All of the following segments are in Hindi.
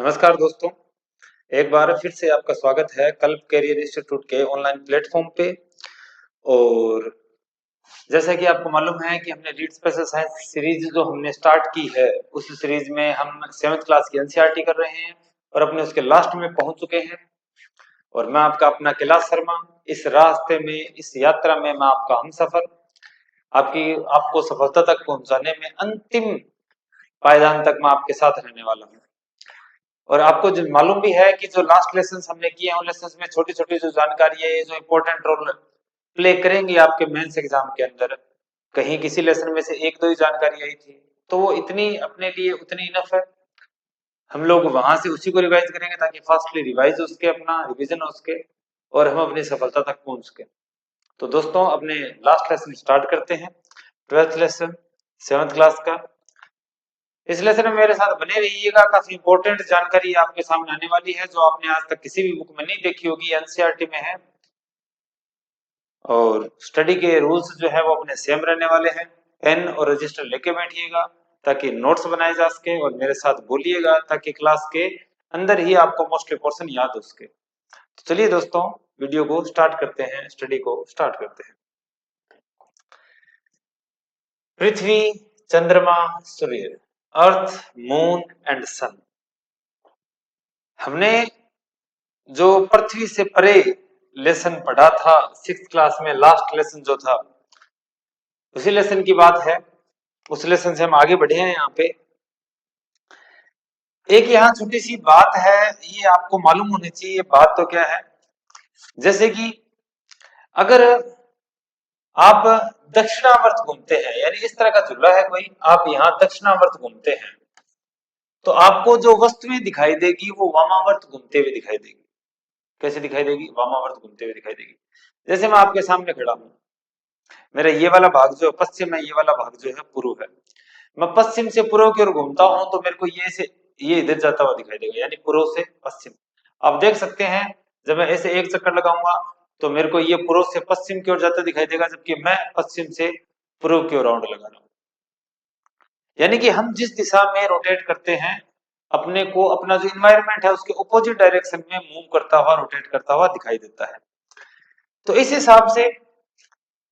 नमस्कार दोस्तों। एक बार फिर से आपका स्वागत है कल्प कैरियर इंस्टीट्यूट के ऑनलाइन प्लेटफॉर्म पे। और जैसा कि आपको मालूम है कि हमने रीड स्पेशल साइंस सीरीज जो हमने स्टार्ट की है, उस सीरीज में हम 7th क्लास की एनसीईआरटी कर रहे हैं और अपने उसके लास्ट में पहुंच चुके हैं। और मैं आपका अपना कैलाश शर्मा, इस रास्ते में, इस यात्रा में मैं आपका हमसफर, आपको सफलता तक पहुंचाने में अंतिम पायदान तक मैं आपके साथ रहने वाला हूँ। और आपको जो मालूम भी है कि जो लास्ट लेसन हमने किए हैं, उन लेसन में छोटी छोटी जो जानकारी है, ये जो इम्पोर्टेंट रोल प्ले करेंगी आपके मेंस एग्जाम के अंदर। कहीं किसी लेसन में से एक दो ही जानकारी आई थी, तो वो इतनी अपने लिए उतनी इनफ है। हम लोग वहां से उसी को रिवाइज करेंगे ताकि फास्टली रिवाइज उसके, अपना रिवीजन उसके, और हम अपनी सफलता तक पहुंच सके। तो दोस्तों, अपने लास्ट लेसन स्टार्ट करते हैं, 12th लेसन 7th क्लास का। इस लेसन में मेरे साथ बने रहिएगा, काफी इंपॉर्टेंट जानकारी आपके सामने आने वाली है जो आपने आज तक किसी भी बुक में नहीं देखी होगी, एनसीईआरटी में है। और स्टडी के रूल्स जो है वो अपने सेम रहने वाले हैं। पेन और रजिस्टर लेके बैठिएगा ताकि नोट्स बनाए जा सके, और मेरे साथ बोलिएगा ताकि क्लास के अंदर ही आपको मोस्टली पोर्शन याद हो सके। तो चलिए दोस्तों, वीडियो को स्टार्ट करते हैं, स्टडी को स्टार्ट करते हैं। पृथ्वी, चंद्रमा, सूर्य, अर्थ, मून एंड सन। हमने जो पृथ्वी से परे लेसन पढ़ा था 6th क्लास में, लास्ट लेसन जो था, उसी लेसन की बात है। उस लेसन से हम आगे बढ़े हैं। यहाँ पे एक यहाँ छोटी सी बात है, ये आपको मालूम होनी चाहिए। बात तो क्या है, जैसे कि अगर आप दक्षिणावर्त घूमते हैं, यानी इस तरह का झूला है कोई, आप यहाँ दक्षिणावर्त घूमते हैं, तो आपको जो वस्तुएं दिखाई देगी वो वामावर्त घूमते हुए दिखाई देगी। कैसे दिखाई देगी? वामावर्त घूमते हुए दिखाई देगी। जैसे मैं आपके सामने खड़ा हूं, मेरा ये वाला भाग जो है पश्चिम है, ये वाला भाग जो है पूर्व है। मैं पश्चिम से पूर्व की ओर घूमता हूं तो मेरे को ये इधर जाता हुआ दिखाई देगा, यानी पूर्व से पश्चिम। आप देख सकते हैं, जब मैं ऐसे एक चक्कर लगाऊंगा तो मेरे को ये पूर्व से पश्चिम की ओर जाता दिखाई देगा, जबकि मैं पश्चिम से पूर्व की ओर राउंड लगा रहा हूं। यानी कि हम जिस दिशा में रोटेट करते हैं, अपने को अपना जो इन्वायरमेंट है उसके अपोजिट डायरेक्शन में मूव करता हुआ, रोटेट करता हुआ दिखाई देता है। तो इस हिसाब से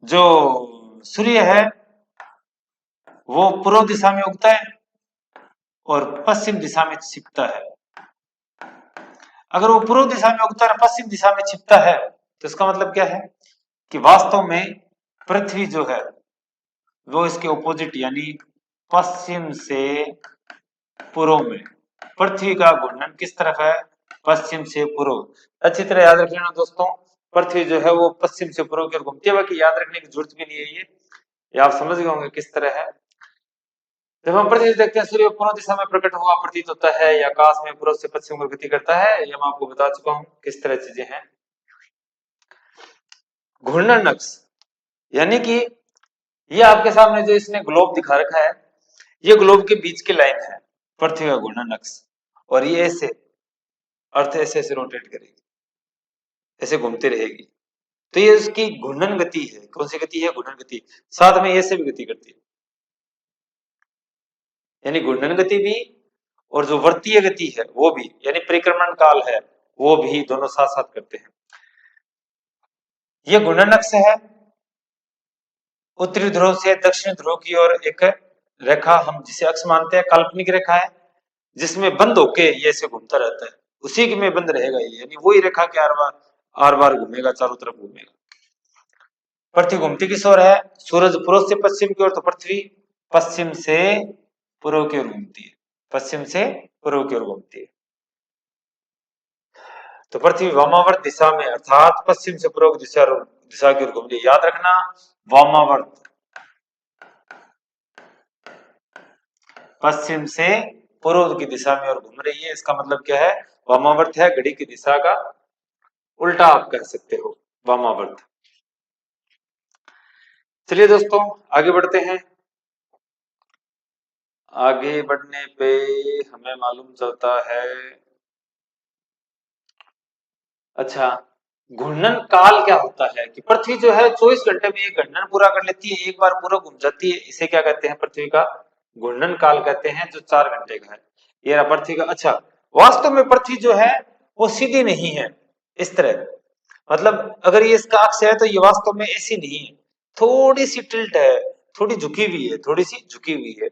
जो सूर्य है वो पूर्व दिशा में उगता है और पश्चिम दिशा में छिपता है। अगर वो पूर्व दिशा में उगता है और पश्चिम दिशा में छिपता है, तो इसका मतलब क्या है कि वास्तव में पृथ्वी जो है वो इसके ऑपोजिट, यानी पश्चिम से पूर्व में। पृथ्वी का घूर्णन किस तरफ है? पश्चिम से पूर्व। अच्छी तरह याद रख लेना दोस्तों, पृथ्वी जो है वो पश्चिम से पूर्व की ओर घूमती है। बाकी याद रखने की जरूरत भी नहीं है, ये आप समझ गए होंगे किस तरह है। जब हम पृथ्वी से देखते हैं, सूर्य पूर्व दिशा में प्रकट हुआ प्रतीत होता है, या आकाश में पूर्व से पश्चिम की गति करता है। ये मैं आपको बता चुका हूं किस तरह चीजें हैं। घूर्णन अक्ष, यानी कि ये आपके सामने जो इसने ग्लोब दिखा रखा है, ये ग्लोब के बीच की लाइन है पृथ्वी का घूर्णन अक्ष। और ये ऐसे अर्थ ऐसे ऐसे रोटेट करेगी, ऐसे घूमती रहेगी। तो ये उसकी घूर्णन गति है। कौन सी गति है? घूर्णन गति। साथ में ऐसे भी गति करती है, यानी घूर्णन गति भी और जो वर्तीय गति है वो भी, यानी परिक्रमण काल है वो भी, दोनों साथ साथ करते हैं। ये घूर्णन अक्ष है। उत्तरी ध्रुव से दक्षिण ध्रुव की ओर एक रेखा, हम जिसे अक्ष मानते हैं, काल्पनिक रेखा है, जिसमें बंद होके ये ऐसे घूमता रहता है। उसी में बंद रहेगा ये, यानी वही रेखा के आर बार घूमेगा, चारों तरफ घूमेगा। पृथ्वी घूमती किस ओर है? सूरज पूर्व से पश्चिम की ओर, तो पृथ्वी पश्चिम से पूर्व की ओर घूमती है। पश्चिम से पूर्व की ओर घूमती है। तो पृथ्वी वामावर्त दिशा में, अर्थात पश्चिम से पूर्व दिशा की ओर घूमती है। याद रखना, वामावर्त, पश्चिम से पूर्व की दिशा में और घूम रही है। इसका मतलब क्या है? वामावर्त है, घड़ी की दिशा का उल्टा आप कह सकते हो, वामावर्त। चलिए दोस्तों, आगे बढ़ते हैं। आगे बढ़ने पे हमें मालूम चलता है, अच्छा, घूर्णन काल क्या होता है कि पृथ्वी जो है 24 घंटे में एक घूर्णन पूरा कर लेती है, एक बार पूरा घूम जाती है। इसे क्या कहते हैं? पृथ्वी का घूर्णन काल कहते हैं, जो 4 घंटे का है। ये रहा पृथ्वी का। अच्छा, वास्तव में पृथ्वी जो है वो सीधी नहीं है इस तरह, मतलब अगर ये इसका अक्ष है तो ये वास्तव में ऐसी नहीं है, थोड़ी सी टिल्ट है, थोड़ी झुकी हुई है, थोड़ी सी झुकी हुई है।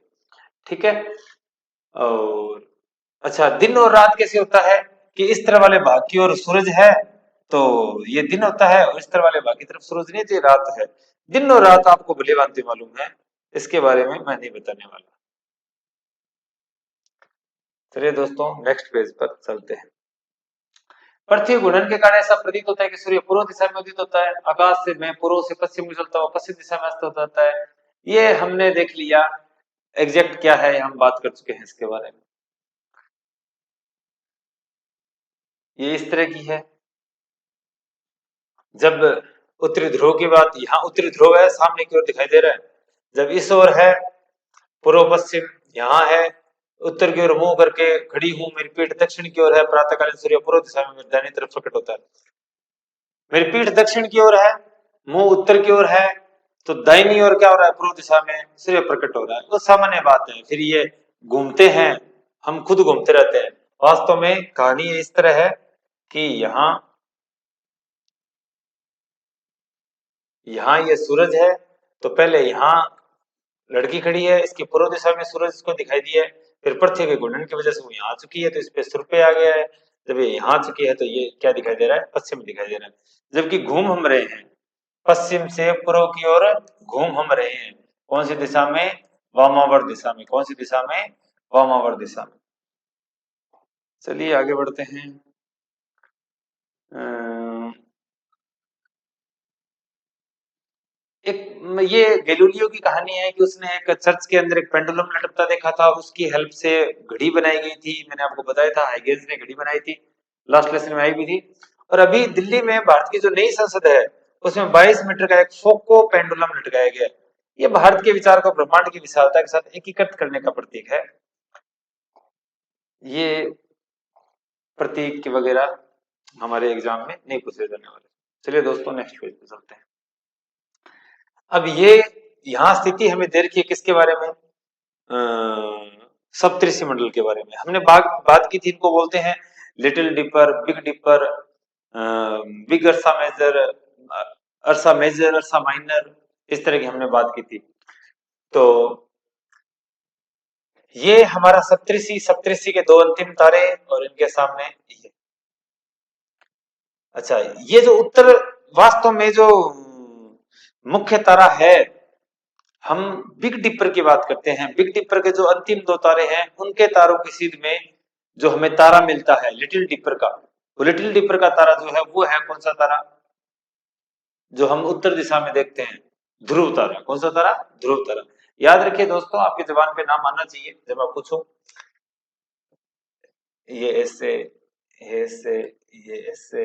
ठीक है। और अच्छा, दिन और रात कैसे होता है कि इस तरह वाले भाग की ओर सूरज है तो ये दिन होता है, और इस तरह वाले भाग की तरफ सूरज नहीं है तो ये रात है। दिन और रात आपको भली भांति मालूम है, इसके बारे में मैं नहीं बताने वाला। चलिए दोस्तों, नेक्स्ट पेज पर चलते हैं। पृथ्वी घूर्णन के कारण ऐसा प्रतीत होता है कि सूर्य पूर्व दिशा में उदित होता है, आकाश से में पूर्व से पश्चिम में चलता हुआ पश्चिम दिशा में अस्त हो जाता है। ये हमने देख लिया, एग्जैक्ट क्या है हम बात कर चुके हैं इसके बारे में। ये इस तरह की है, जब उत्तरी ध्रुव की बात, यहाँ उत्तरी ध्रुव है सामने की ओर दिखाई दे रहा है, जब इस ओर है पूर्व पश्चिम, यहाँ है उत्तर की ओर मुंह करके खड़ी हूं, मेरी पीठ दक्षिण की ओर है, प्रातःकालीन सूर्य पूर्व दिशा में मेरी दाहिनी तरफ प्रकट होता है। मेरी पीठ दक्षिण की ओर है, मुंह उत्तर की ओर है, तो दाहिनी ओर क्या हो रहा है, पूर्व दिशा में सूर्य प्रकट हो रहा है, वो सामान्य बात है। फिर ये घूमते हैं, हम खुद घूमते रहते हैं। वास्तव में कहानी इस तरह है कि यहाँ यहाँ ये सूरज है, तो पहले यहाँ लड़की खड़ी है, इसकी पूर्व दिशा में सूरज इसको दिखाई दिया है, फिर पृथ्वी के घूर्णन की वजह से वो यहाँ आ चुकी है तो इस पे सिर पे आ गया है। जब ये यहाँ आ चुकी है तो ये क्या दिखाई दे रहा है, पश्चिम दिखाई दे रहा है, जबकि घूम हम रहे हैं पश्चिम से पूर्व की ओर, घूम हम रहे हैं कौन सी दिशा में, वामावर्त दिशा में। कौन सी दिशा में, वामावर्त दिशा में। चलिए आगे बढ़ते हैं। अम्म, एक ये गैलीलियो की कहानी है कि उसने एक चर्च के अंदर एक पेंडुलम लटकता देखा था, उसकी हेल्प से घड़ी बनाई गई थी। मैंने आपको बताया था हाइगेंस ने घड़ी बनाई थी, लास्ट लेसन में आई भी थी। और अभी दिल्ली में भारत की जो नई संसद है उसमें 22 मीटर का एक फोको पेंडुलम लटकाया गया। ये भारत के विचार को ब्रह्मांड की विशालता के साथ एकीकृत करने का प्रतीक है। ये प्रतीक की वगैरह हमारे एग्जाम में नहीं पूछे जाने वाले। चलिए दोस्तों, नेक्स्ट पेज पे चलते हैं। अब ये यहाँ स्थिति हमें दे रखी है किसके बारे में, सप्तऋषि मंडल के बारे में। हमने बात की थी, इनको बोलते हैं Little Dipper, Big Dipper, big Ursa Major, Ursa Major, Ursa Minor, इस तरह की हमने बात की थी। तो ये हमारा सप्तऋषि, सप्तऋषि के दो अंतिम तारे और इनके सामने ये। अच्छा, ये जो उत्तर, वास्तव में जो मुख्य तारा है, हम बिग डिपर की बात करते हैं। बिग डिपर के जो अंतिम दो तारे हैं उनके तारों की सीध में जो हमें तारा मिलता है लिटिल डिपर का, वो लिटिल डिपर का तारा जो है वो है कौन सा तारा, जो हम उत्तर दिशा में देखते हैं, ध्रुव तारा। कौन सा तारा, ध्रुव तारा। याद रखिए दोस्तों, आपकी जबान पे नाम आना चाहिए जब मैं पूछूं। ये ऐसे, ये ऐसे, ये ऐसे,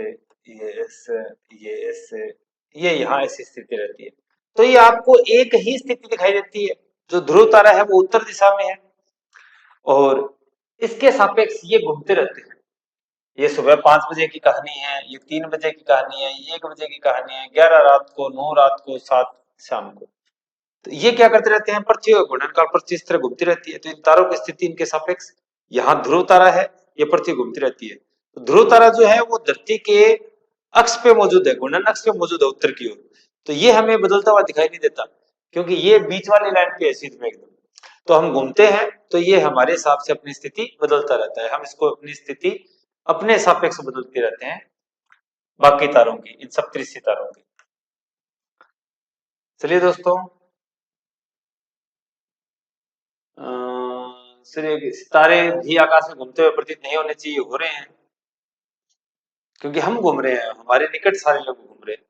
ये ऐसे, ये ऐसे, ये यहाँ ऐसी स्थिति रहती है। तो ये आपको एक ही स्थिति दिखाई देती है, जो ध्रुव तारा है वो उत्तर दिशा में है, और इसके सापेक्ष ये घूमते रहते हैं। ये सुबह 5 बजे की कहानी है, ये 3 बजे की कहानी है, ये 1 बजे की कहानी है, 11 रात को, 9 रात को, 7 शाम को। तो ये क्या करते रहते हैं, पृथ्वी और घूर्णन काल पृथ्वी इस तरह घूमती रहती है। तो इन तारों की स्थिति इनके सापेक्ष, यहाँ ध्रुव तारा है, ये पृथ्वी घूमती रहती है। तो ध्रुव तारा जो है वो धरती के अक्ष पे मौजूद है, घूर्णन अक्ष पे मौजूद है उत्तर की ओर। तो ये हमें बदलता हुआ दिखाई नहीं देता, क्योंकि ये बीच वाली लाइन पे है सीध में एकदम। तो हम घूमते हैं तो ये हमारे हिसाब से अपनी स्थिति बदलता रहता है, हम इसको अपनी स्थिति अपने सापेक्ष बदलते रहते हैं बाकी तारों की, इन सप्तऋषि तारों की। चलिए दोस्तों, सितारे भी आकाश में घूमते हुए प्रतीत नहीं होने चाहिए, हो रहे हैं, क्योंकि हम घूम रहे हैं, हमारे निकट सारे लोग घूम रहे हैं।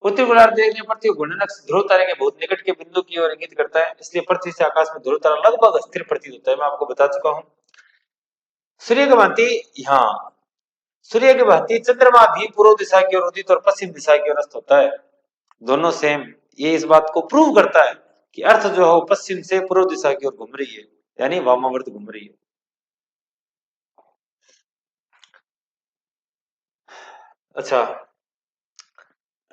उत्तरी गोलार्ध देखने पृथ्वी घूर्णन अक्ष ध्रुव तारे के बहुत निकट के बिंदु की ओर इंगित करता है, इसलिए पृथ्वी से आकाश में ध्रुव तारा लगभग स्थिर प्रतीत होता है। मैं आपको बता चुका हूँ। सूर्य की भांति, यहाँ सूर्य की भांति चंद्रमा भी पूर्व दिशा की ओर उदित और पश्चिम दिशा की ओर अस्त होता है, दोनों सेम। ये इस बात को प्रूव करता है कि अर्थ जो है वो पश्चिम से पूर्व दिशा की ओर घूम रही है, यानी वामावर्त घूम रही है। अच्छा,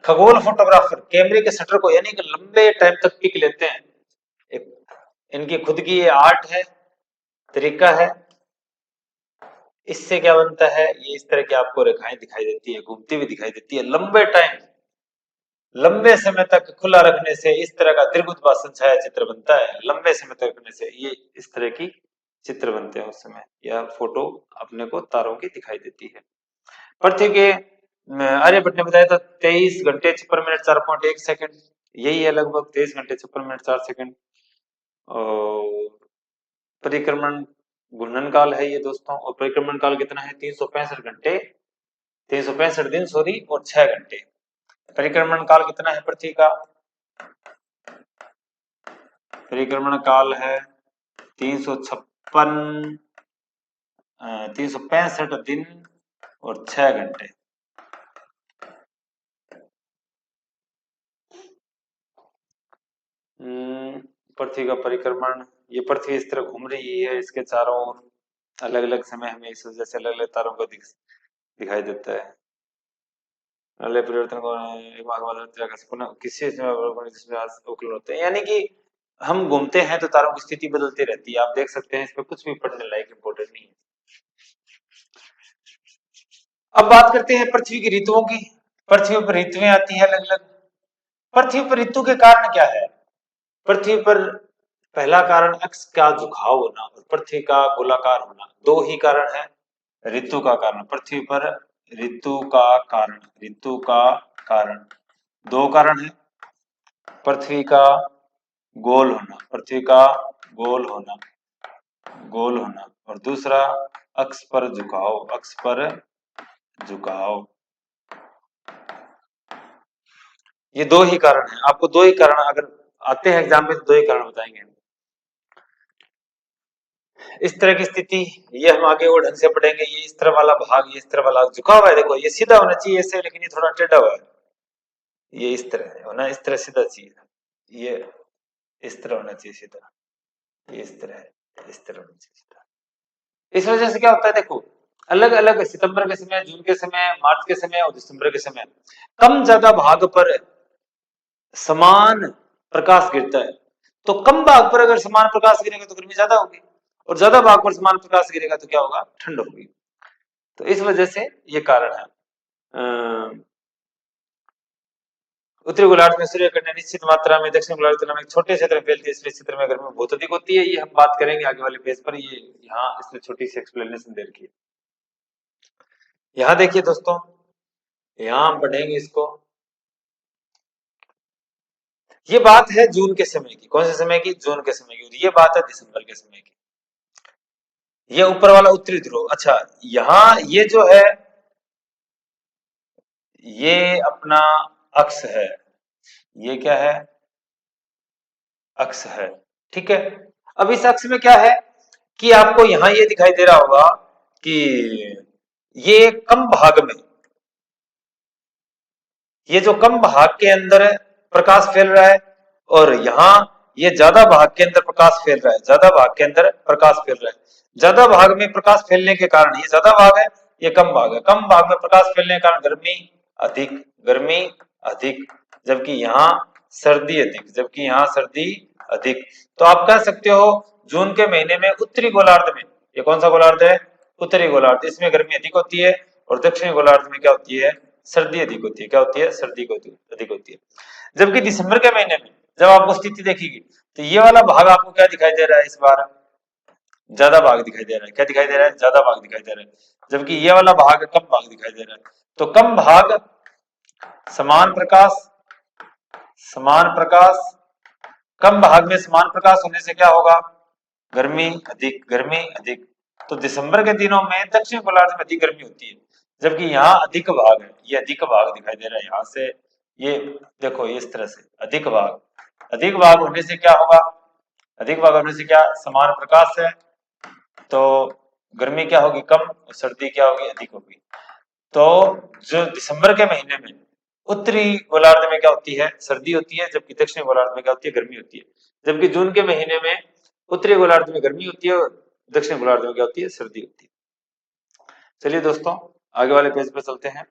खगोल फोटोग्राफर कैमरे के शटर को यानी कि लंबे टाइम तक पिक लेते हैं। एक इनकी खुद की ये आर्ट है, तरीका है। इससे क्या बनता है, ये इस तरह की आपको रेखाएं दिखाई देती है, घूमती हुई दिखाई देती है। लंबे समय तक खुला रखने से इस तरह का दीर्घोत्भासन छाया चित्र बनता है। लंबे समय तक रखने से ये इस तरह की चित्र बनते हैं उस समय। यह फोटो अपने को तारों की दिखाई देती है। पृथ्वी के आर्यभट्ट ने बताया था 23 घंटे 56 मिनट 4.1 सेकंड, यही है लगभग 23 घंटे 56 मिनट 4 सेकंड। और परिक्रमण घूर्णन काल है ये दोस्तों, और परिक्रमण काल कितना है, 365 घंटे 365 दिन सॉरी और 6 घंटे। परिक्रमण काल कितना है पृथ्वी का, परिक्रमण काल है 365 दिन और 6 घंटे। पृथ्वी का परिक्रमण, ये पृथ्वी इस तरह घूम रही है, इसके चारों ओर अलग अलग समय हमें इस वजह से अलग अलग तारों को दिखाई देता है। अलग परिवर्तन को किसी जिसमें उपलब्ध होते हैं, यानी कि हम घूमते हैं तो तारों की स्थिति बदलती रहती है। आप देख सकते हैं, इस पर कुछ भी पढ़ने लायक इंपॉर्टेंट नहीं है। अब बात करते हैं पृथ्वी की ऋतुओं की। पृथ्वी पर ऋतुएं आती है अलग अलग। पृथ्वी पर ऋतु के कारण क्या है, पृथ्वी पर पहला कारण अक्ष का झुकाव होना और पृथ्वी का गोलाकार होना, दो ही कारण है ऋतु का कारण। पृथ्वी पर ऋतु का कारण दो कारण है, पृथ्वी का गोल होना, गोल होना और दूसरा अक्ष पर झुकाव। ये दो ही कारण है। आपको दो ही कारण अगर आते हैं एग्जाम में तो दो ही कारण बताएंगे। इस तरह की स्थिति, ये हम आगे और ढंग से पढ़ेंगे। ये इस तरह वाला भाग, ये इस तरह वाला झुका हुआ है, देखो ये सीधा होना चाहिए ऐसे, लेकिन ये थोड़ा टेढ़ा हुआ है। ये इस तरह है होना, इस तरह सीधा चाहिए, ये इस तरह होना चाहिए सीधा, ये इस तरह है, इस तरह होना चाहिए सीधा। इस वजह से क्या होता है, देखो अलग अलग सितंबर के समय, जून के समय, मार्च के समय और दिसंबर के समय कम ज्यादा भाग पर समान प्रकाश गिरता है। तो कम भाग पर अगर समान प्रकाश गिरेगा तो गर्मी ज्यादा होगी, और ज्यादा भाग पर समान प्रकाश गिरेगा तो क्या होगा, ठंड होगी। तो इस वजह से ये कारण है। उत्तरी गोलार्ध में सूर्य किरणें निश्चित मात्रा में दक्षिण गोलार्ध की तुलना में छोटे क्षेत्र में फैलती है, इसलिए क्षेत्र में गर्मी बहुत अधिक होती है। ये हम बात करेंगे आगे वाले पेज पर। ये यहाँ इसमें छोटी सी एक्सप्लेनेशन दे रखी है। यहाँ देखिए दोस्तों, यहाँ हम पढ़ेंगे इसको। ये बात है जून के समय की, कौन से समय की, जून के समय की। और ये बात है दिसंबर के समय की। ये ऊपर वाला उत्तरी ध्रुव। अच्छा, यहाँ ये जो है ये अपना अक्ष है, ये क्या है, अक्ष है, ठीक है। अब इस अक्ष में क्या है कि आपको यहां ये दिखाई दे रहा होगा कि ये कम भाग में, ये जो कम भाग के अंदर प्रकाश फैल रहा है, और यहाँ ये ज्यादा भाग के अंदर प्रकाश फैल रहा है, ज्यादा भाग के अंदर प्रकाश फैल रहा है। ज्यादा भाग में प्रकाश फैलने के कारण, ये ज्यादा भाग है, ये कम भाग है, कम भाग में प्रकाश फैलने के कारण गर्मी अधिक, जबकि यहाँ सर्दी अधिक। तो आप कह सकते हो जून के महीने में उत्तरी गोलार्ध में, ये कौन सा गोलार्ध है, उत्तरी गोलार्ध, इसमें गर्मी अधिक होती है, और दक्षिणी गोलार्ध में क्या होती है, सर्दी अधिक होती है। क्या होती है, सर्दी अधिक होती है। जबकि दिसंबर के महीने में जब आपको स्थिति देखेगी तो ये वाला भाग आपको क्या दिखाई दे रहा है, इस बार ज्यादा भाग दिखाई दे रहा है। क्या दिखाई दे रहा है, ज्यादा भाग दिखाई दे रहा है, जबकि ये वाला भाग कम भाग दिखाई दे रहा है। तो कम भाग, समान प्रकाश, कम भाग में समान प्रकाश होने से क्या होगा, गर्मी अधिक। तो दिसंबर के दिनों में दक्षिण गोलार्ध में अधिक गर्मी होती है, जबकि यहाँ अधिक भाग है, ये अधिक भाग दिखाई दे रहा है यहाँ से। ये देखो, ये इस तरह से अधिक भाग होने से क्या होगा, अधिक भाग होने से क्या, समान प्रकाश है तो गर्मी क्या होगी, कम, और सर्दी क्या होगी, अधिक होगी। तो जो दिसंबर के महीने में उत्तरी गोलार्ध में क्या होती है, सर्दी होती है, जबकि दक्षिणी गोलार्ध में क्या होती है, गर्मी होती है। जबकि जून के महीने में उत्तरी गोलार्ध में गर्मी होती है और दक्षिण गोलार्ध में क्या होती है, सर्दी होती है। चलिए दोस्तों, आगे वाले पेज पे चलते हैं।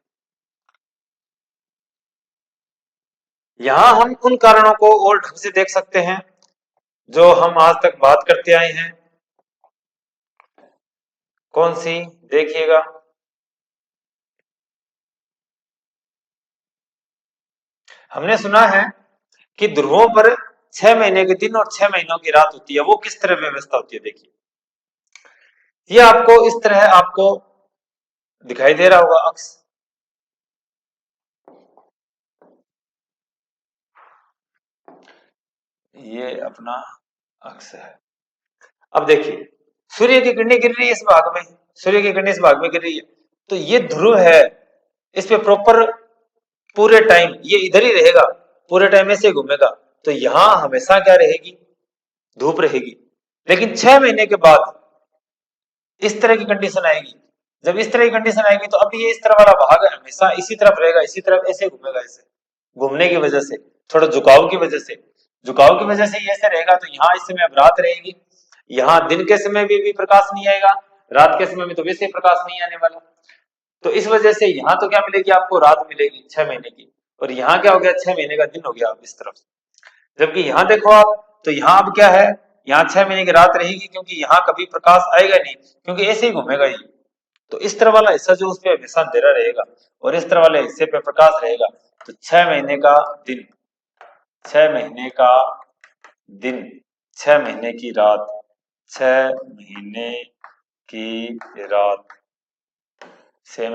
यहां हम उन कारणों को और ढंग से देख सकते हैं जो हम आज तक बात करते आए हैं। कौन सी? देखिएगा, हमने सुना है कि ध्रुवों पर 6 महीने के दिन और 6 महीनों की रात होती है। वो किस तरह व्यवस्था होती है? देखिए, ये आपको इस तरह आपको दिखाई दे रहा होगा अक्स। ये अपना अक्स है। अब देखिए, सूर्य की किरणें गिर रही है इस भाग में, सूर्य की किरणें इस भाग में गिर रही है, तो ये ध्रुव है, इस पे प्रॉपर पूरे टाइम ये इधर ही रहेगा, पूरे टाइम ऐसे घूमेगा, तो यहां हमेशा क्या रहेगी? धूप रहेगी। लेकिन 6 महीने के बाद इस तरह की कंडीशन आएगी। जब इस तरह की कंडीशन आएगी तो अब ये इस तरह वाला भाग है हमेशा इसी तरफ रहेगा, इसी तरफ ऐसे घूमेगा, ऐसे घूमने की वजह से, थोड़ा झुकाव की वजह से, झुकाव की वजह से ये ऐसे रहेगा। तो यहाँ इस समय अब रात रहेगी, यहाँ दिन के समय भी प्रकाश नहीं आएगा, रात के समय में तो वैसे ही प्रकाश नहीं आने वाला। तो इस वजह से यहाँ तो क्या मिलेगी आपको? रात मिलेगी 6 महीने की, और यहाँ क्या हो गया? 6 महीने का दिन हो गया अब इस तरफ। जबकि यहाँ देखो आप, तो यहाँ अब क्या है? यहाँ 6 महीने की रात रहेगी, क्योंकि यहाँ कभी प्रकाश आएगा नहीं, क्योंकि ऐसे ही घूमेगा ये। तो इस तरह वाला हिस्सा जो उस पे हमेशा अंधेरा रहेगा, और इस तरह वाले हिस्से पे प्रकाश रहेगा। तो 6 महीने का दिन, 6 महीने का दिन, 6 महीने की रात, 6 महीने की रात, से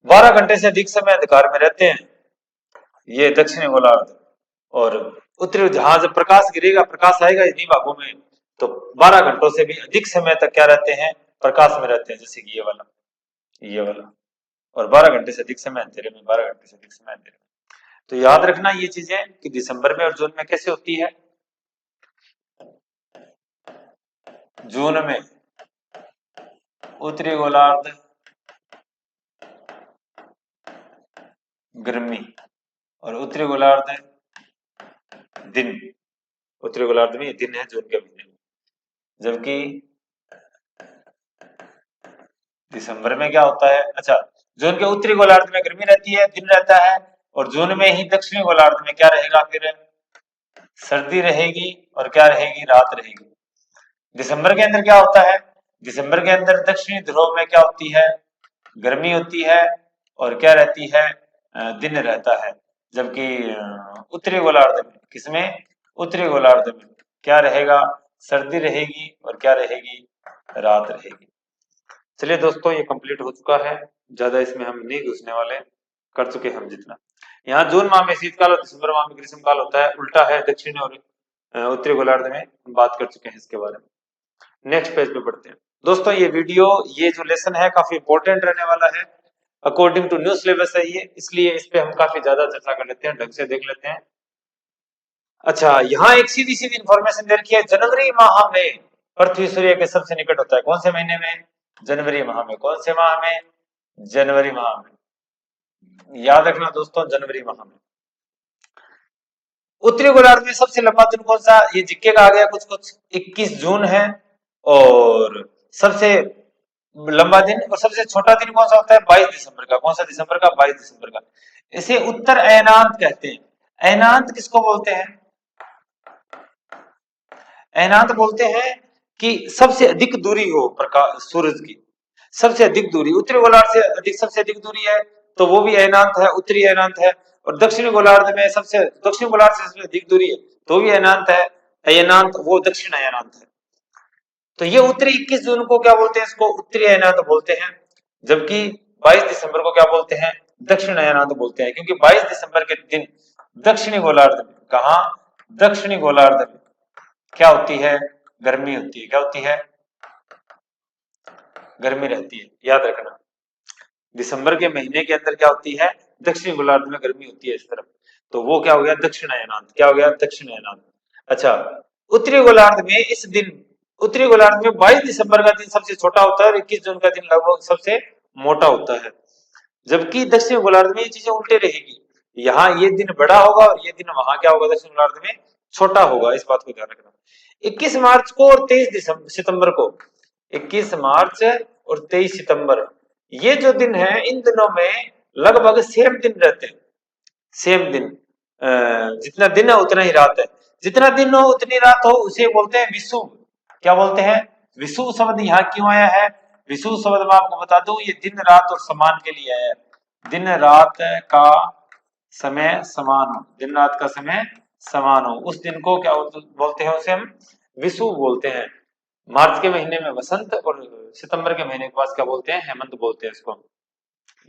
12 घंटे से अधिक समय अंधकार में रहते हैं ये दक्षिणी गोलार्ध। और उत्तरी, जहां जब प्रकाश गिरेगा, प्रकाश आएगा इन्हीं भागों में, तो 12 घंटों से भी अधिक समय तक क्या रहते हैं? प्रकाश में रहते हैं, जैसे कि ये वाला। और 12 घंटे से अधिक समय अंधेरे में, 12 घंटे से अधिक समय अंधेरे में। तो याद रखना ये चीजें कि दिसंबर में और जून में कैसे होती है। जून में उत्तरी गोलार्ध गर्मी, और उत्तरी गोलार्ध दिन, उत्तरी गोलार्ध में दिन है जून के महीने में। जबकि दिसंबर में क्या होता है? अच्छा, जून के उत्तरी गोलार्ध में गर्मी रहती है, दिन रहता है, और जून में ही दक्षिणी गोलार्ध में क्या रहेगा? फिर सर्दी रहेगी, और क्या रहेगी? रात रहेगी। दिसंबर के अंदर क्या होता है? दिसंबर के अंदर दक्षिणी ध्रुव में क्या होती है? गर्मी होती है, और क्या रहती है? दिन रहता है। जबकि उत्तरी गोलार्ध में, किसमें? उत्तरी गोलार्ध में क्या रहेगा? सर्दी रहेगी, और क्या रहेगी? रात रहेगी। चलिए दोस्तों, ये कंप्लीट हो चुका है, ज्यादा इसमें हम नहीं घुसने वाले, कर चुके हम जितना। यहाँ जून माह में शीतकाल और दिसंबर माह में ग्रीष्मकाल होता है, उल्टा है दक्षिण और उत्तरी गोलार्ध में, हम बात कर चुके हैं इसके बारे में। नेक्स्ट पेज पे बढ़ते हैं दोस्तों। ये वीडियो, ये जो लेसन है काफी इंपॉर्टेंट रहने वाला है, अकॉर्डिंग टू न्यू सिलेबस है ये, इसलिए इस पे हम काफी ज्यादा चर्चा कर लेते हैं, ढंग से देख लेते हैं। अच्छा, यहाँ एक सीधी सीधी इंफॉर्मेशन दे रखी है, जनवरी माह में पृथ्वी सूर्य के सबसे निकट होता है। कौन से महीने में? जनवरी माह में। कौन से माह में? जनवरी माह में। याद रखना दोस्तों, जनवरी माह में। उत्तरी गोलार्ध में सबसे लंबा दिन कौन सा? ये जिक्के का आ गया कुछ कुछ, 21 जून है। और सबसे लंबा दिन और सबसे छोटा दिन कौन सा होता है? 22 दिसंबर का। कौन सा दिसंबर का? 22 दिसंबर का। इसे उत्तर अयनांत कहते हैं। अयनांत किसको बोलते हैं? अयनांत बोलते हैं कि सबसे अधिक दूरी हो प्रकाश सूरज की, सबसे अधिक दूरी। उत्तरी गोलार्ध से अधिक, सबसे अधिक दूरी है तो वो भी अयनांत है, उत्तरी अयनांत है। और दक्षिणी गोलार्ध में सबसे, दक्षिणी गोलार्ध से सबसे अधिक दूरी है तो भी अयनांत है, अयनांत वो दक्षिण अयनांत है। तो ये उत्तरी 21 जून को क्या बोलते हैं? इसको उत्तरी अयनांत बोलते हैं। जबकि 22 दिसंबर को क्या बोलते हैं? दक्षिण अयनांत बोलते हैं, क्योंकि 22 दिसंबर के दिन दक्षिणी गोलार्ध में, कहा? दक्षिणी गोलार्ध में क्या होती है? गर्मी होती है। क्या होती है? गर्मी रहती है। याद रखना, दिसंबर के महीने के अंदर क्या होती है? दक्षिणी गोलार्ध में गर्मी होती है इस तरफ, तो वो क्या हो गया? दक्षिण अयनांत। क्या हो गया? दक्षिण अयनांत। अच्छा, उत्तरी गोलार्ध में इस दिन, उत्तरी गोलार्ध में 22 दिसंबर का दिन सबसे छोटा होता है, और 21 जून का दिन लगभग सबसे मोटा होता है। जबकि दक्षिण गोलार्ध में ये चीजें उल्टे रहेगी, यहाँ ये दिन बड़ा होगा और ये दिन वहां क्या होगा? दक्षिण गोलार्ध में छोटा होगा। इस बात को ध्यान रखना। 21 मार्च को और 23 सितंबर को, 21 मार्च और 23 सितंबर, ये जो दिन है, इन दिनों में लगभग सेम दिन रहते हैं, सेम दिन। जितना दिन है उतना ही रात है, जितना दिन हो उतनी रात हो, उसे बोलते हैं विषुव। क्या बोलते हैं? विषुव शब्द यहाँ क्यों आया है? विषुव शब्द मैं आपको बता दूं, ये दिन रात और समान के लिए आया है। दिन रात का समय समान हो, दिन रात का समय समान हो, उस दिन को क्या बोलते हैं? उसे हम विषुव बोलते हैं। मार्च के महीने में वसंत और सितंबर के महीने के पास क्या बोलते हैं? हेमंत बोलते हैं इसको।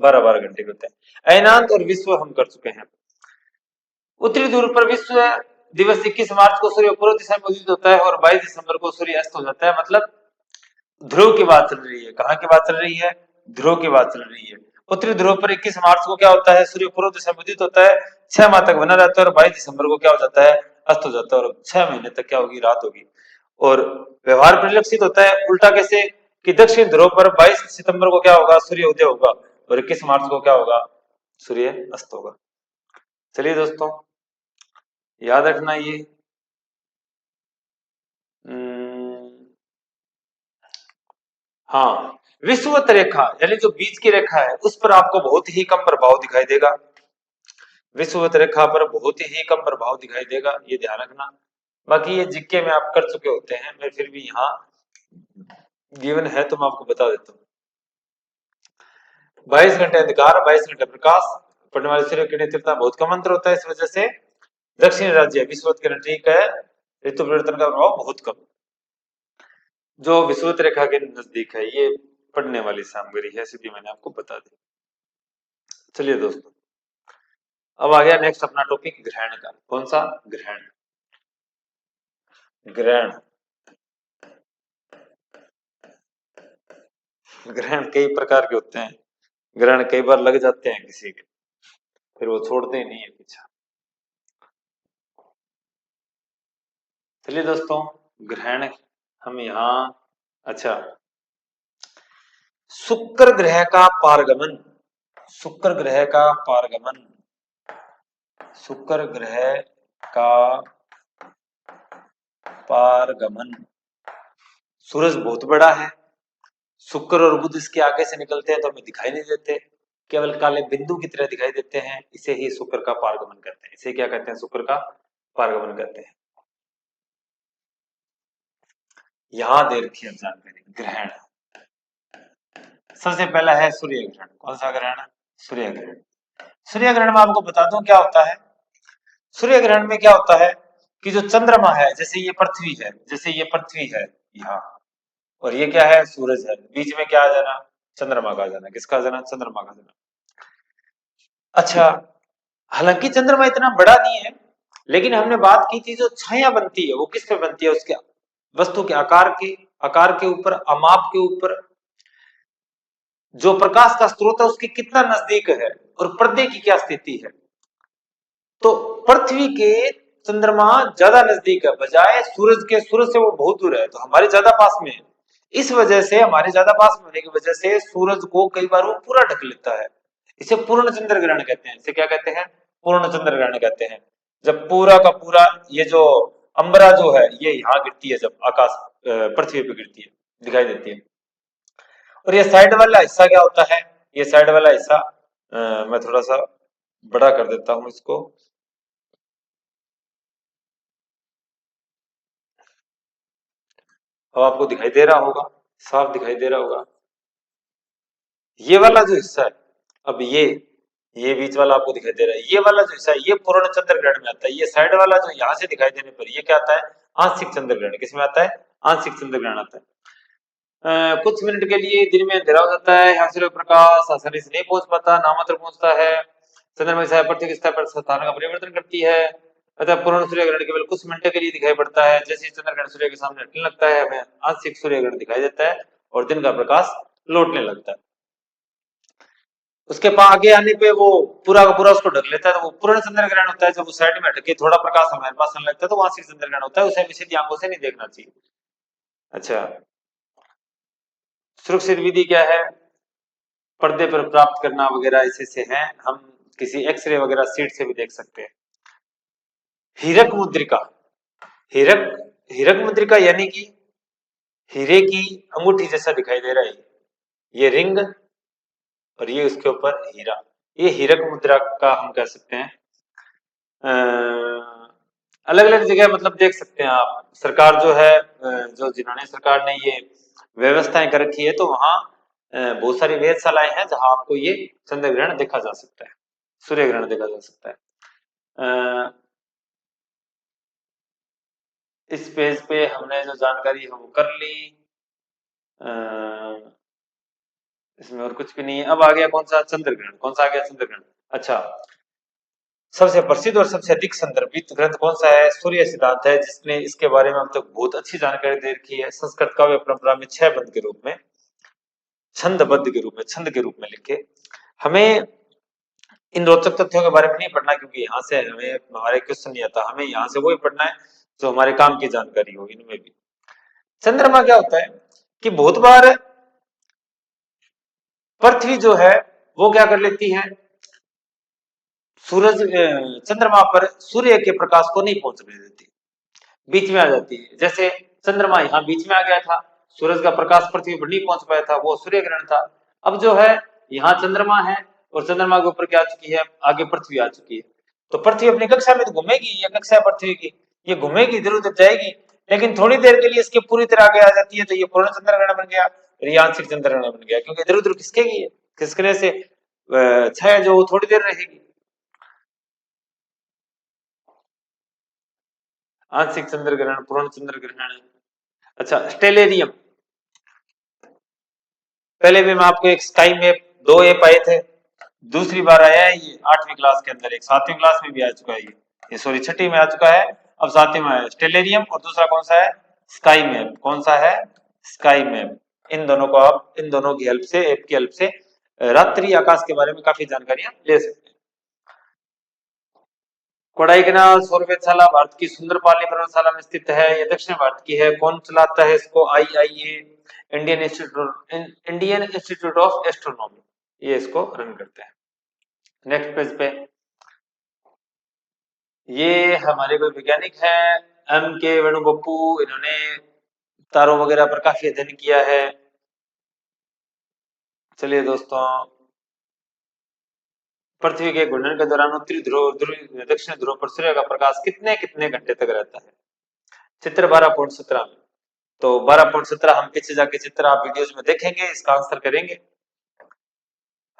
12-12 घंटे के होते हैं। अयनांत और विश्व हम कर चुके हैं। उत्तरी ध्रुव पर विश्व दिवस 21 मार्च को सूर्य पूर्व दिशा में उदित होता है और 22 दिसंबर को सूर्य अस्त हो जाता है। मतलब ध्रुव की बात चल रही है। कहाँ की बात चल रही है? ध्रुव की बात चल रही है। उत्तरी ध्रुव पर 21 मार्च को क्या होता है? सूर्य पूर्व दिशा में उदित होता है, 6 माह तक बना रहता है और 22 दिसंबर को क्या हो जाता है? अस्त हो जाता है और 6 महीने तक क्या होगी? रात होगी। और व्यवहार परिलक्षित होता है उल्टा कैसे? कि दक्षिण ध्रुव पर 22 सितंबर को क्या होगा? सूर्य उदय होगा और 21 मार्च को क्या होगा? सूर्य अस्त होगा। चलिए दोस्तों, याद रखना ये। हाँ, विषुवत रेखा यानी जो बीच की रेखा है उस पर आपको बहुत ही कम प्रभाव दिखाई देगा। विषुवत रेखा पर बहुत ही कम प्रभाव दिखाई देगा, ये ध्यान रखना। बाकी ये जीके में आप कर चुके होते हैं, मैं फिर भी यहाँ गिवन है तो मैं आपको बता देता हूँ। 22 घंटे अंधकार, 22 घंटे प्रकाश, पड़ने वाले सूर्य की तीव्रता बहुत कम अंतर होता है, इस वजह से दक्षिणी राज्य विषुवत किरण ठीक है, ऋतु परिवर्तन का प्रभाव बहुत कम। जो विषुवत रेखा के नजदीक है, ये पढ़ने वाली सामग्री है, सीधी मैंने आपको बता दी। चलिए दोस्तों, अब आ गया नेक्स्ट अपना टॉपिक ग्रहण का। कौन सा? ग्रहण। ग्रहण ग्रहण कई प्रकार के होते हैं। ग्रहण कई बार लग जाते हैं किसी के, फिर वो छोड़ते नहीं है पीछा। चलिए दोस्तों, ग्रहण हम यहाँ, अच्छा, शुक्र ग्रह का पारगमन, शुक्र ग्रह का पारगमन, शुक्र ग्रह का पारगमन। सूरज बहुत बड़ा है, शुक्र और बुध इसके आगे से निकलते हैं तो हमें दिखाई नहीं देते, केवल काले बिंदु की तरह दिखाई देते हैं। इसे ही शुक्र का पारगमन कहते हैं। इसे क्या कहते हैं? शुक्र का पारगमन कहते हैं। यहां दे रखी है जानकारी। ग्रहण सबसे पहला है सूर्य ग्रहण। कौन सा ग्रहण? सूर्य ग्रहण। सूर्य ग्रहण में आपको बता दूं क्या होता है। सूर्य ग्रहण में क्या होता है कि जो चंद्रमा है, जैसे ये पृथ्वी है, जैसे ये पृथ्वी है यहाँ, और ये क्या है? सूरज है, बीच में क्या आ जाना? चंद्रमा का आ जाना। किसका आ जाना? चंद्रमा का आ जाना। अच्छा, हालांकि चंद्रमा इतना बड़ा नहीं है, लेकिन हमने बात की थी जो छाया बनती है वो किस पे बनती है? उसके वस्तु के आकार के ऊपर, अमाप के ऊपर। जो प्रकाश का स्रोत है उसके कितना नजदीक है और पर्दे की क्या स्थिति है। तो पृथ्वी के चंद्रमा ज्यादा नजदीक है बजाय सूरज के। सूरज से वो बहुत दूर है, तो हमारे ज्यादा पास में है। इस वजह से, हमारे ज्यादा पास में होने की वजह से सूरज को कई बार वो पूरा ढक लेता है। इसे पूर्ण चंद्र ग्रहण कहते हैं। इसे क्या कहते हैं? पूर्ण चंद्र ग्रहण कहते हैं। जब पूरा का पूरा ये जो अंबरा जो है ये यहाँ गिरती है, जब आकाश पृथ्वी पे गिरती है, दिखाई देती है। और ये साइड वाला हिस्सा क्या होता है? ये साइड वाला हिस्सा मैं थोड़ा सा बड़ा कर देता हूं इसको। अब आपको दिखाई दे रहा होगा, साफ दिखाई दे रहा होगा। ये वाला जो हिस्सा है, अब ये बीच वाला आपको दिखाई दे रहा है, ये वाला जो हिस्सा है ये पूर्ण चंद्र ग्रहण में आता है। ये साइड वाला जो यहाँ से दिखाई देने पर ये क्या आता है? आंशिक चंद्र ग्रहण। किसमें आता है? आंशिक चंद्र ग्रहण आता है। कुछ मिनट के लिए दिन में अंधेरा हो जाता है, यहाँ सूर्य प्रकाश आसानी से नहीं पहुंच पाता, नामात्र पहुंचता है। चंद्रमा की छाया पृथ्वी की सतह पर स्थान का परिवर्तन करती है, अतः पूर्ण सूर्य ग्रहण केवल कुछ मिनट के लिए दिखाई पड़ता है। जैसे ही चंद्र ग्रहण सूर्य के सामने हटने लगता है, हमें आंशिक सूर्य ग्रहण दिखाई देता है और दिन का प्रकाश लौटने लगता है। उसके आगे आने पे वो पूरा का पूरा उसको ढक लेता है, तो वो पूर्ण चंद्र ग्रहण होता है। जब वो साइड में हटके थोड़ा प्रकाश हमारे पास आने लगता है तो वो आंशिक चंद्र ग्रहण होता है। उसे हमें सीधी आंखों से नहीं देखना चाहिए। अच्छा, सुरक्षित विधि क्या है? पर्दे पर प्राप्त करना वगैरह ऐसे से हैं। हम किसी एक्सरे वगैरह सीट से भी देख सकते हैं। हीरक मुद्रिका, हीरक हीरक मुद्रिका यानी कि हीरे की अंगूठी जैसा दिखाई दे रहा है। ये रिंग और ये उसके ऊपर हीरा, ये हीरक मुद्रा का हम कह सकते हैं। अलग अलग जगह मतलब देख सकते हैं आप, सरकार जो है जो जिन्होंने सरकार ने ये व्यवस्थाएं कर रखी है, तो वहाँ बहुत सारी वेधशालाएं हैं जहाँ आपको ये चंद्र ग्रहण देखा जा सकता है, सूर्य ग्रहण देखा जा सकता है। इस पेज पे हमने जो जानकारी है वो कर ली। इसमें और कुछ भी नहीं है। अब आ गया कौन सा चंद्र ग्रहण, कौन सा आ गया चंद्र ग्रहण। अच्छा, सबसे प्रसिद्ध और सबसे अधिक संदर्भित ग्रंथ कौन सा है? सूर्य सिद्धांत है, जिसने इसके बारे में अब तक बहुत अच्छी जानकारी दे रखी है। संस्कृत काव्य परंपरा में 6 बंद के रूप में, छंदबद्ध के रूप में, छंद के रूप में लिखे। हमें इन रोचक तथ्यों के बारे में नहीं पढ़ना, क्योंकि यहाँ से हमें हमारे क्वेश्चन नहीं आता। हमें यहाँ से वही पढ़ना है जो हमारे काम की जानकारी हो। इनमें भी चंद्रमा क्या होता है कि बहुत बार पृथ्वी जो है वो क्या कर लेती है, सूरज चंद्रमा पर सूर्य के प्रकाश को नहीं पहुंचने देती, बीच में आ जाती है। जैसे चंद्रमा यहाँ बीच में आ गया था, सूरज का प्रकाश पृथ्वी पर नहीं पहुंच पाया था, वो सूर्य ग्रहण था। अब जो है यहाँ चंद्रमा है और चंद्रमा के ऊपर क्या आ चुकी है, आगे पृथ्वी आ चुकी है। तो पृथ्वी अपनी कक्षा में तो घूमेगी, ये कक्षा है पृथ्वी की, ये घूमेगी, इधर उधर जाएगी, लेकिन थोड़ी देर के लिए इसके पूरी तरह आगे आ जाती है, तो ये पूर्ण चंद्र ग्रहण बन गया और ये आंशिक चंद्र ग्रहण बन गया, क्योंकि इधर उधर खिसकेगी, खिसकने से छाया जो वो थोड़ी देर रहेगी। आंशिक चंद्र ग्रहण, पूर्ण चंद्र ग्रहण। अच्छा, स्टेलेरियम, पहले भी मैं आपको एक स्काई मैप, 2 ऐप आए थे, दूसरी बार आया है ये 8वीं क्लास के अंदर, एक 7वीं क्लास में भी आ चुका है ये सॉरी 6ठी में आ चुका है, अब 7वीं में आया स्टेलेरियम, और दूसरा कौन सा है, स्काई मैप। कौन सा है, स्काई मैप। इन दोनों को आप, इन दोनों की हेल्प से, ऐप की हेल्प से रात्रि आकाश के बारे में काफी जानकारियां ले सकते हैं। कोडाईकनाल सौर वेधशाला भारत की सुंदरपाली पर्वतशाला में स्थित है। ये दक्षिण भारत की है। कौन चलाता है इसको? IIA, Indian institute of astronomy, ये इसको रन करते हैं। नेक्स्ट पेज पे ये हमारे कोई वैज्ञानिक है, एम के वेणुगोपू, इन्होंने तारों वगैरह पर काफी अध्ययन किया है। चलिए दोस्तों, पृथ्वी के घूर्णन के दौरान उत्तरी ध्रुव और दक्षिण ध्रुव पर सूर्य का प्रकाश कितने कितने घंटे तक रहता है? चित्र 12.17 में। तो 12.17 हम पीछे जाके चित्र आप वीडियोज में देखेंगे, इसका आंसर करेंगे।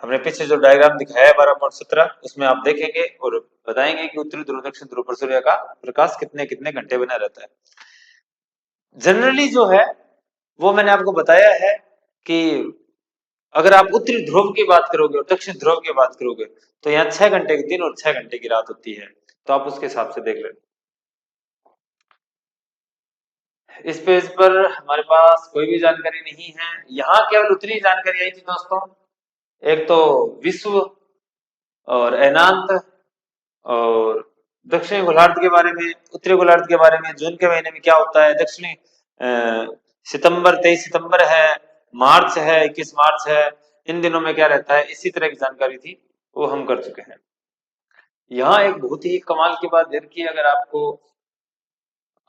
हमने पीछे जो डायग्राम दिखाया है 12.17, उसमें आप देखेंगे और बताएंगे कि उत्तरी ध्रुव दक्षिण ध्रुव पर सूर्य का प्रकाश कितने कितने घंटे बना रहता है। जनरली जो है वो मैंने आपको बताया है कि अगर आप उत्तरी ध्रुव की बात करोगे और दक्षिण ध्रुव की बात करोगे, तो यहाँ 6 घंटे के दिन और 6 घंटे की रात होती है, तो आप उसके हिसाब से देख लेना। इस पेज पर हमारे पास कोई भी जानकारी नहीं है, यहाँ केवल उतनी जानकारी आई थी दोस्तों, एक तो विश्व और एनांत और दक्षिणी गोलार्ध के बारे में, उत्तरी गोलार्ध के बारे में, जून के महीने में क्या होता है, दक्षिणी सितंबर 23 सितंबर है, मार्च है, 21 मार्च है, इन दिनों में क्या रहता है, इसी तरह की जानकारी थी, वो हम कर चुके हैं। यहाँ एक बहुत ही कमाल की बात देर की, अगर आपको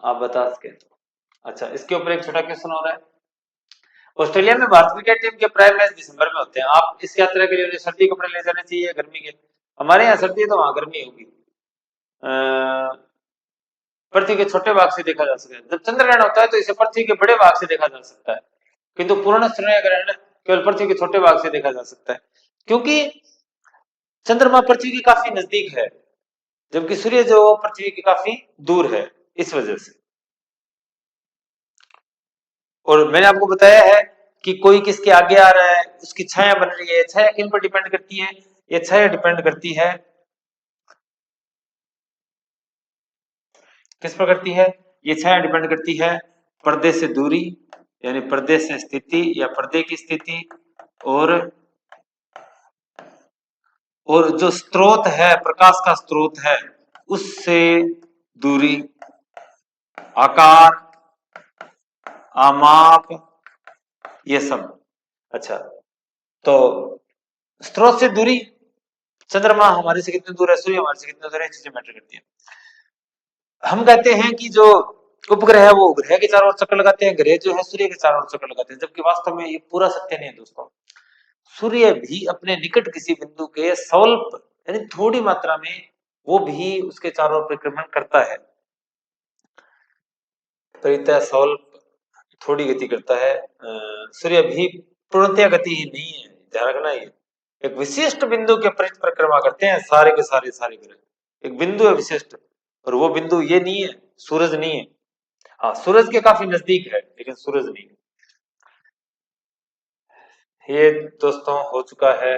आप बता सके तो। अच्छा, इसके ऊपर एक छोटा क्वेश्चन हो रहा है। ऑस्ट्रेलिया में भारत क्रिकेट टीम के प्राइम मैच दिसंबर में होते हैं। आप इस यात्रा के लिए उन्हें सर्दी कपड़े ले जाने चाहिए, गर्मी के? हमारे यहाँ सर्दी है तो वहां गर्मी होगी। पृथ्वी के छोटे भाग से देखा जा सकता है। जब चंद्र ग्रहण होता है तो इसे पृथ्वी के बड़े भाग से देखा जा सकता है, किंतु पूर्ण सूर्य ग्रहण केवल पृथ्वी के छोटे भाग से देखा जा सकता है, क्योंकि चंद्रमा पृथ्वी के काफी नजदीक है, जबकि सूर्य जो पृथ्वी के काफी दूर है, इस वजह से। और मैंने आपको बताया है कि कोई किसके आगे आ रहा है, उसकी छाया बन रही है। छाया किन पर डिपेंड करती है? ये छाया डिपेंड करती है, किस पर करती है? ये छाया डिपेंड करती है पर्दे से दूरी, यानी पर्दे से स्थिति या पर्दे की स्थिति, और जो स्रोत है, प्रकाश का स्रोत है, उससे दूरी, आकार, आमाप, ये सब। अच्छा, तो स्रोत से दूरी, चंद्रमा हमारे से कितनी दूर है, सूर्य हमारे से कितनी दूर है, चीजें मैटर करती है। हम कहते हैं कि जो उपग्रह है वो ग्रह के चारों ओर चक्कर लगाते हैं, ग्रह जो है सूर्य के चारों ओर चक्कर लगाते हैं, जबकि वास्तव में ये पूरा सत्य नहीं है दोस्तों। सूर्य भी अपने निकट किसी बिंदु के स्वल्प, यानी थोड़ी मात्रा में, वो भी उसके चारों ओर परिक्रमण करता है। परितः सौल थोड़ी गति करता है। सूर्य भी पूर्णतया गति ही नहीं है, ध्यान रखना। ये एक विशिष्ट बिंदु के परित परिक्रमा करते हैं सारे के सारे ग्रह। एक बिंदु है विशिष्ट, और वो बिंदु ये नहीं है, सूरज नहीं है। हाँ, सूरज के काफी नजदीक है, लेकिन सूरज नहीं है। ये दोस्तों हो चुका है।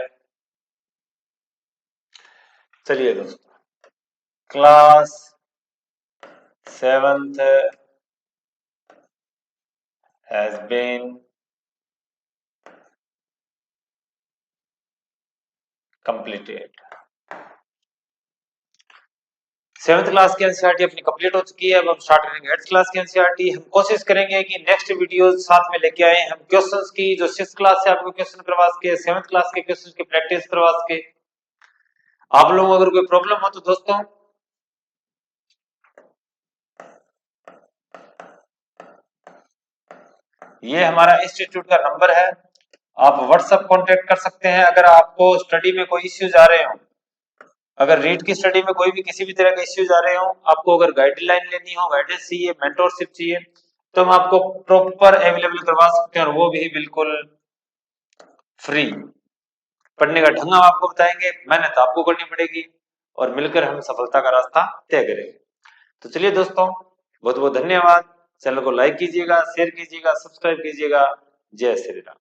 चलिए दोस्तों, class 7th has been completed। 7th class की एनसीईआरटी अपनी कंप्लीट हो चुकी है। अब हम स्टार्ट करेंगे 8th क्लास की एनसीईआरटी। हम कोशिश करेंगे कि नेक्स्ट वीडियो साथ में लेके आए हम क्वेश्चंस की, जो 6th क्लास से आपको क्वेश्चन करवा सके, 7th क्लास के क्वेश्चंस की प्रैक्टिस करवा सके। आप लोगों को अगर कोई प्रॉब्लम हो तो दोस्तों ये हमारा इंस्टीट्यूट का नंबर है, आप व्हाट्सएप कांटेक्ट कर सकते हैं। अगर आपको स्टडी में कोई इश्यूज आ रहे हो, अगर रीट की स्टडी में कोई भी किसी भी तरह के इश्यूज आ रहे हो, आपको अगर गाइडलाइन लेनी हो, गाइडेंस चाहिए, मेंटोरशिप चाहिए, तो हम आपको प्रॉपर अवेलेबल करवा सकते हैं, और वो भी बिल्कुल फ्री। पढ़ने का ढंग हम आपको बताएंगे, मेहनत आपको करनी पड़ेगी, और मिलकर हम सफलता का रास्ता तय करेंगे। तो चलिए दोस्तों, बहुत बहुत धन्यवाद। चैनल को लाइक कीजिएगा, शेयर कीजिएगा, सब्सक्राइब कीजिएगा। जय श्री राम।